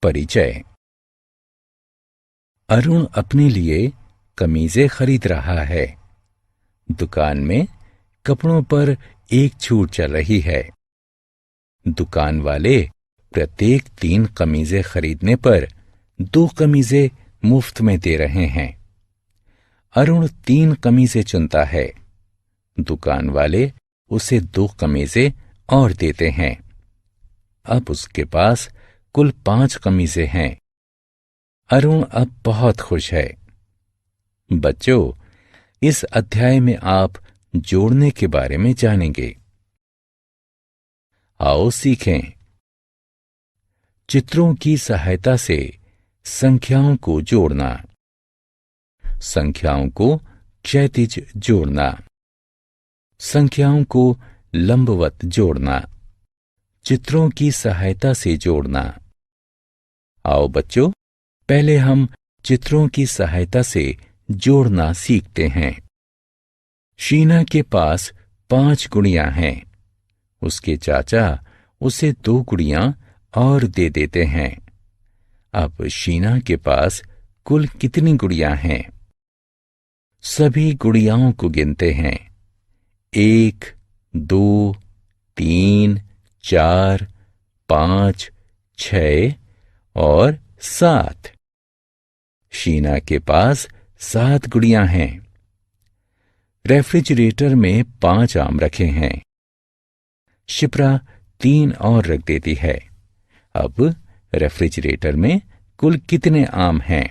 परिचय। अरुण अपने लिए कमीजें खरीद रहा है। दुकान में कपड़ों पर एक छूट चल रही है। दुकान वाले प्रत्येक 3 कमीजें खरीदने पर 2 कमीजें मुफ्त में दे रहे हैं। अरुण 3 कमीजें चुनता है। दुकान वाले उसे 2 कमीजें और देते हैं। अब उसके पास कुल 5 कमीजें हैं। अरुण अब बहुत खुश है। बच्चों, इस अध्याय में आप जोड़ने के बारे में जानेंगे। आओ सीखें। चित्रों की सहायता से संख्याओं को जोड़ना। संख्याओं को क्षैतिज जोड़ना। संख्याओं को लंबवत जोड़ना। चित्रों की सहायता से जोड़ना। आओ बच्चों, पहले हम चित्रों की सहायता से जोड़ना सीखते हैं। शीना के पास 5 गुड़ियां हैं। उसके चाचा उसे 2 गुड़ियां और दे देते हैं। अब शीना के पास कुल कितनी गुड़ियां हैं? सभी गुड़ियाओं को गिनते हैं। 1, 2, 3, 4, 5, 6 और 7। शीना के पास 7 गुड़ियां हैं। रेफ्रिजरेटर में 5 आम रखे हैं। शिप्रा 3 और रख देती है। अब रेफ्रिजरेटर में कुल कितने आम हैं?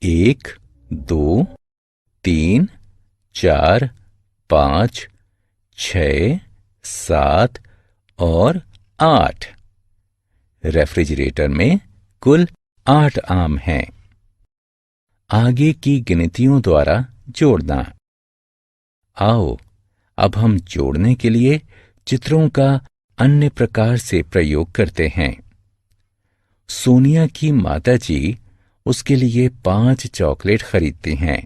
1, 2, 3, 4, 5, 6, 7 और 8। रेफ्रिजरेटर में कुल 8 आम हैं। आगे की गिनतियों द्वारा जोड़ना। आओ, अब हम जोड़ने के लिए चित्रों का अन्य प्रकार से प्रयोग करते हैं। सोनिया की माताजी उसके लिए 5 चॉकलेट खरीदती हैं।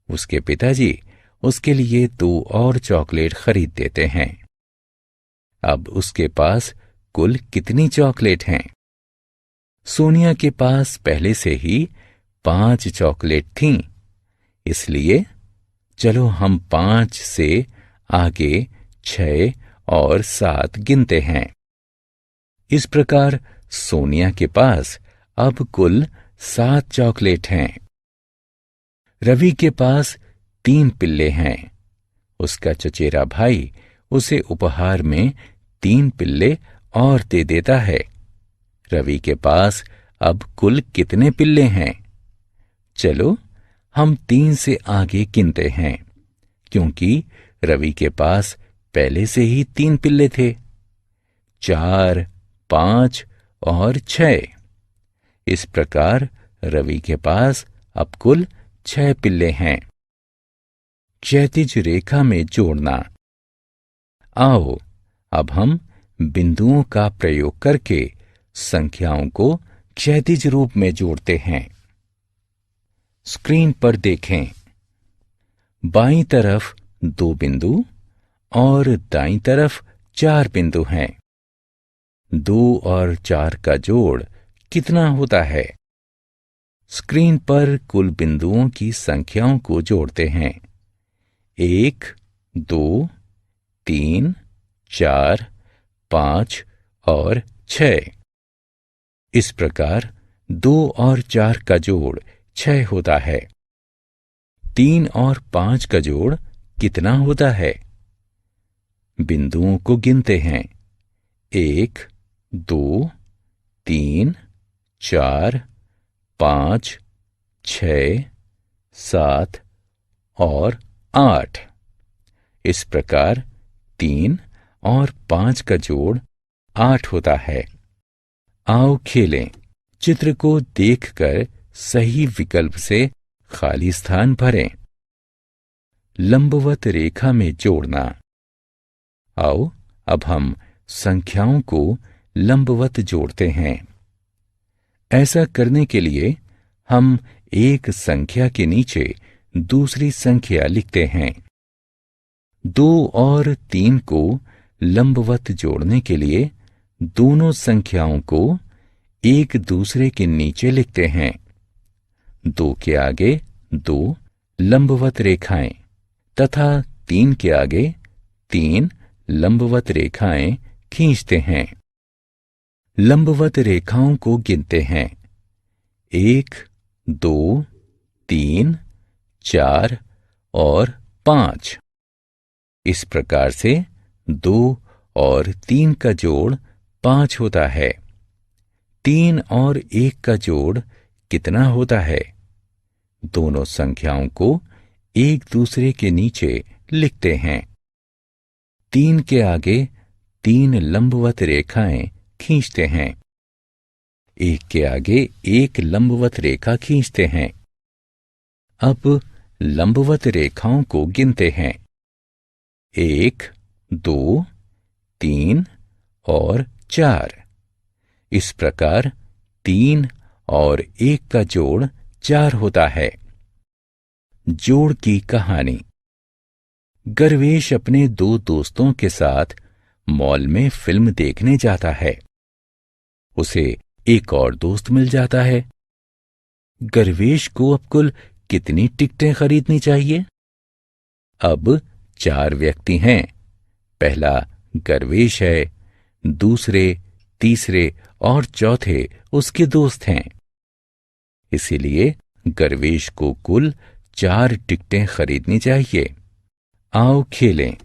उसके पिताजी उसके लिए 2 और चॉकलेट खरीद देते हैं। अब उसके पास कुल कितनी चॉकलेट हैं? सोनिया के पास पहले से ही 5 चॉकलेट थीं, इसलिए चलो हम 5 से आगे 6 और 7 गिनते हैं। इस प्रकार सोनिया के पास अब कुल 7 चॉकलेट हैं। रवि के पास 3 पिल्ले हैं। उसका चचेरा भाई उसे उपहार में 3 पिल्ले और दे देता है। रवि के पास अब कुल कितने पिल्ले हैं? चलो हम 3 से आगे गिनते हैं, क्योंकि रवि के पास पहले से ही 3 पिल्ले थे। 4, 5 और 6। इस प्रकार रवि के पास अब कुल 6 पिल्ले हैं। क्षैतिज रेखा में जोड़ना। आओ, अब हम बिंदुओं का प्रयोग करके संख्याओं को क्षैतिज रूप में जोड़ते हैं। स्क्रीन पर देखें। बाईं तरफ 2 बिंदु और दाईं तरफ 4 बिंदु हैं। 2 और 4 का जोड़ कितना होता है? स्क्रीन पर कुल बिंदुओं की संख्याओं को जोड़ते हैं। 1, 2, 3, 4, 5 और 6। इस प्रकार 2 और 4 का जोड़ 6 होता है। 3 और 5 का जोड़ कितना होता है? बिंदुओं को गिनते हैं। 1, 2, 3, 4, 5, 6, 7 और 8। इस प्रकार 3 और 5 का जोड़ 8 होता है। आओ खेलें। चित्र को देखकर सही विकल्प से खाली स्थान भरें। लंबवत रेखा में जोड़ना। आओ, अब हम संख्याओं को लंबवत जोड़ते हैं। ऐसा करने के लिए हम एक संख्या के नीचे दूसरी संख्या लिखते हैं। 2 और 3 को लंबवत जोड़ने के लिए दोनों संख्याओं को एक दूसरे के नीचे लिखते हैं। 2 के आगे 2 लंबवत रेखाएं तथा 3 के आगे 3 लंबवत रेखाएं खींचते हैं। लंबवत रेखाओं को गिनते हैं। 1, 2, 3, 4 और 5। इस प्रकार से 2 और 3 का जोड़ 5 होता है। 3 और 1 का जोड़ कितना होता है? दोनों संख्याओं को एक दूसरे के नीचे लिखते हैं। 3 के आगे 3 लंबवत रेखाएं खींचते हैं। 1 के आगे 1 लंबवत रेखा खींचते हैं। अब लंबवत रेखाओं को गिनते हैं। 1, 2, 3 और 4। इस प्रकार 3 और 1 का जोड़ 4 होता है। जोड़ की कहानी। गर्वेश अपने 2 दोस्तों के साथ मॉल में फिल्म देखने जाता है। उसे एक और दोस्त मिल जाता है। गर्वेश को अब कुल कितनी टिकटें खरीदनी चाहिए? अब 4 व्यक्ति हैं। पहला गर्वेश है, दूसरे, तीसरे और चौथे उसके दोस्त हैं। इसीलिए गर्वेश को कुल 4 टिकटें खरीदनी चाहिए। आओ खेलें।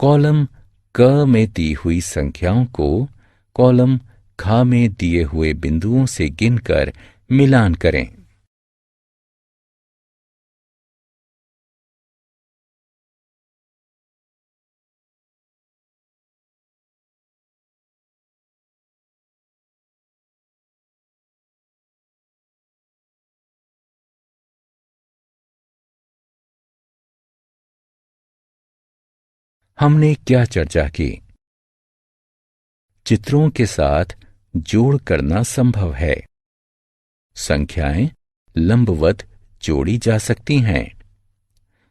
कॉलम क में दी हुई संख्याओं को कॉलम ख में दिए हुए बिंदुओं से गिनकर मिलान करें। हमने क्या चर्चा की? चित्रों के साथ जोड़ करना संभव है। संख्याएं लंबवत जोड़ी जा सकती हैं।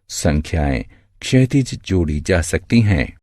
संख्याएं क्षैतिज जोड़ी जा सकती हैं।